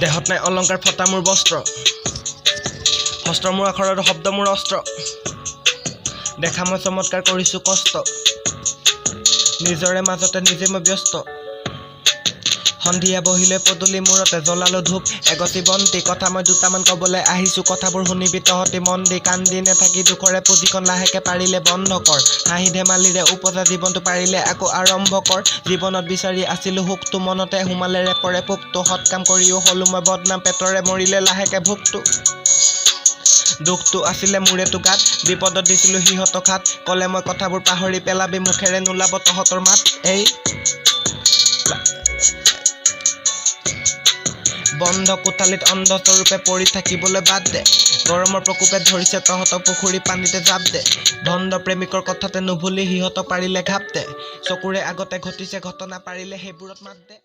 দেহত নাই অলংকাৰ ফটা মোৰ বস্ত্ৰ হস্ত্ৰ মোৰ আখৰৰ শব্দ মোৰ অস্ত্ৰ দেখা মই চমৎকাৰ কৰিছোঁ কষ্ট নিজৰে মাজতে নিজে মই ব্যস্ত সন্ধিয়া বহিলৈ পদূলি মূৰতে জ্বলালো ধূপ এগতি বন্তি কথা মই দুটামান ক'বলৈ আহিছোঁ কথাবোৰ শুনিবি তহঁতি মন দি কান্দি নেথাকি দুখৰে পুঁজিখন লাহেকে পাৰিলে বন্ধ কৰ হাঁহি ধেমালিৰে উপজা জীৱনটো পাৰিলে আকৌ আৰম্ভ কৰ জীৱনত বিচাৰি আছিলোঁ সুখটো মনতে সোমালে ৰেপৰে পোকটো সৎ কাম কৰিও হ'লো মই বদনাম পেটৰে মৰিলে লাহেকে ভোকটো দুখটো আছিলে মোৰেতো গাত বিপদত দিছিলোঁ সিহঁতক হাত ক'লে মই কথাবোৰ পাহৰি পেলাবি মুখেৰে নোলাব তহঁতৰ মাত এই বন্ধ কোঠালিত অন্ধস্বৰূপে পৰি থাকিবলৈ বাদ দে গৰমৰ প্ৰকোপে ধৰিছে তহঁতক পুখুৰী পানীতে জাপ দে ভণ্ড প্ৰেমিকৰ কথাতে নুভুলি সিহঁতক পাৰিলে ঘাপ দে চকুৰে আগতে ঘটিছে ঘটনা পাৰিলে সেইবোৰত মাত দে।